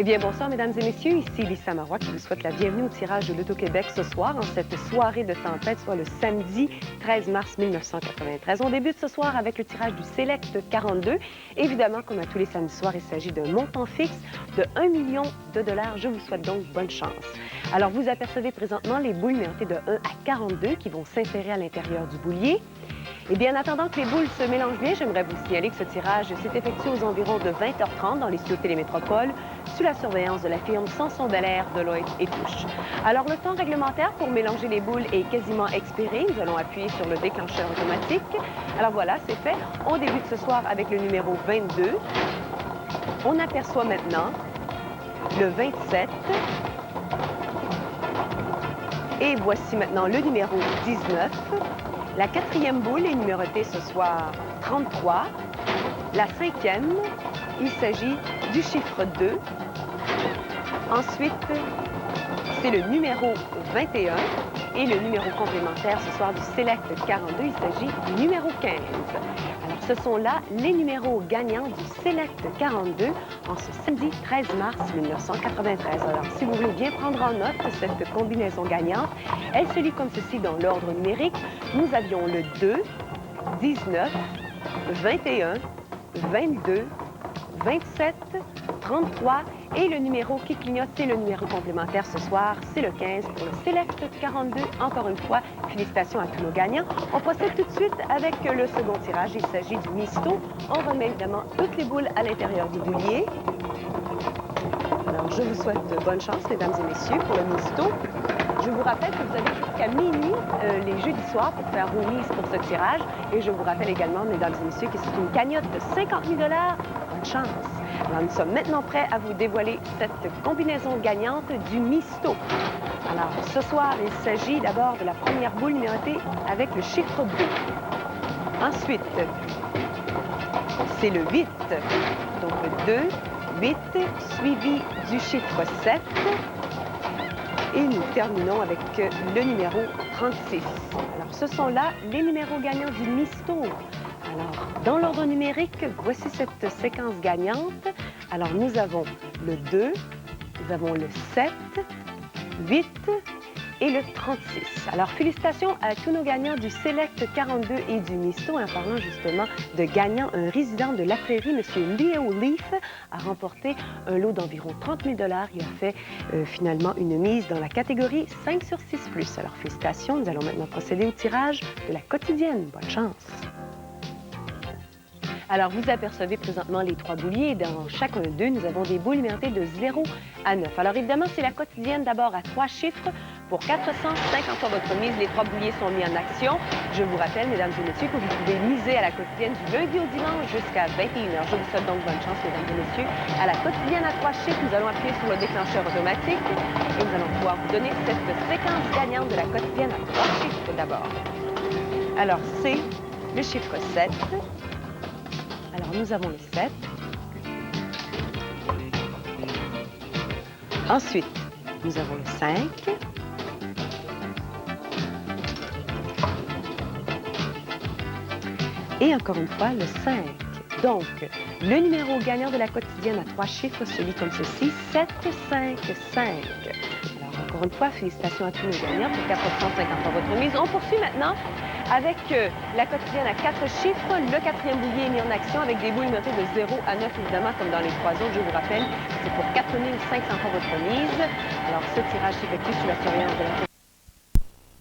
Eh bien, bonsoir, mesdames et messieurs. Ici Lisa Marois qui vous souhaite la bienvenue au tirage de l'Auto-Québec ce soir, en cette soirée de tempête, soit le samedi 13 mars 1993. On débute ce soir avec le tirage du Select 42. Évidemment, comme à tous les samedis soirs, il s'agit d'un montant fixe de 1 million de dollars. Je vous souhaite donc bonne chance. Alors, vous apercevez présentement les boules numérotées de 1 à 42 qui vont s'insérer à l'intérieur du boulier. Eh bien, en attendant que les boules se mélangent bien, j'aimerais vous signaler que ce tirage s'est effectué aux environs de 20h30 dans les studios Télémétropole, sous la surveillance de la firme Sanson Dallaire, Deloitte et Touche. Alors, le temps réglementaire pour mélanger les boules est quasiment expiré. Nous allons appuyer sur le déclencheur automatique. Alors voilà, c'est fait. On débute ce soir avec le numéro 22. On aperçoit maintenant le 27. Et voici maintenant le numéro 19. La quatrième boule est numérotée ce soir 33. La cinquième, il s'agit du chiffre 2. Ensuite, c'est le numéro 21. Et le numéro complémentaire ce soir du Select 42, il s'agit du numéro 15. Alors, ce sont là les numéros gagnants du Select 42 en ce samedi 13 mars 1993. Alors, si vous voulez bien prendre en note cette combinaison gagnante, elle se lit comme ceci dans l'ordre numérique. Nous avions le 2, 19, 21, 22, 27, 33 et le numéro qui clignote, c'est le numéro complémentaire ce soir, c'est le 15 pour le Select 42. Encore une fois, félicitations à tous nos gagnants. On procède tout de suite avec le second tirage. Il s'agit du Misto. On remet évidemment toutes les boules à l'intérieur du boulier. Alors, je vous souhaite bonne chance, mesdames et messieurs, pour le Misto. Je vous rappelle que vous avez jusqu'à minuit les jeudis soirs pour faire remise pour ce tirage. Et je vous rappelle également, mesdames et messieurs, que c'est une cagnotte de 50 000 $. Bonne chance. Alors, nous sommes maintenant prêts à vous dévoiler cette combinaison gagnante du Misto. Alors, ce soir, il s'agit d'abord de la première boule numérotée avec le chiffre 2. Ensuite, c'est le 8. Donc, le 2, 8, suivi du chiffre 7. Et nous terminons avec le numéro 36. Alors, ce sont là les numéros gagnants du Misto. Alors, dans l'ordre numérique, voici cette séquence gagnante. Alors, nous avons le 2, nous avons le 7, 8 et le 36. Alors, félicitations à tous nos gagnants du Select 42 et du Misto. En parlant justement de gagnants, un résident de La Prairie, M. Leo Leaf, a remporté un lot d'environ 30 000 $. Il a fait finalement une mise dans la catégorie 5 sur 6+. Alors, félicitations. Nous allons maintenant procéder au tirage de la quotidienne. Bonne chance. Alors, vous apercevez présentement les trois bouliers. Dans chacun d'eux, nous avons des boules numérotées de 0 à 9. Alors, évidemment, c'est la quotidienne d'abord à 3 chiffres. Pour 450 fois votre mise, les trois bouliers sont mis en action. Je vous rappelle, mesdames et messieurs, que vous pouvez miser à la quotidienne du lundi au dimanche jusqu'à 21h. Je vous souhaite donc bonne chance, mesdames et messieurs. À la quotidienne à 3 chiffres, nous allons appuyer sur le déclencheur automatique et nous allons pouvoir vous donner cette séquence gagnante de la quotidienne à 3 chiffres d'abord. Alors, c'est le chiffre 7. Alors, nous avons le 7. Ensuite, nous avons le 5. Et encore une fois, le 5. Donc, le numéro gagnant de la quotidienne à 3 chiffres se lit comme ceci, 7, 5, 5. Alors, encore une fois, félicitations à tous nos gagnants pour 450 fois votre mise. On poursuit maintenant avec la quotidienne à 4 chiffres. Le quatrième boulier est mis en action avec des boules numérotées de 0 à 9, évidemment, comme dans les trois autres. Je vous rappelle, c'est pour 4 500 fois votre mise. Alors, ce tirage s'effectue sous la surveillance de la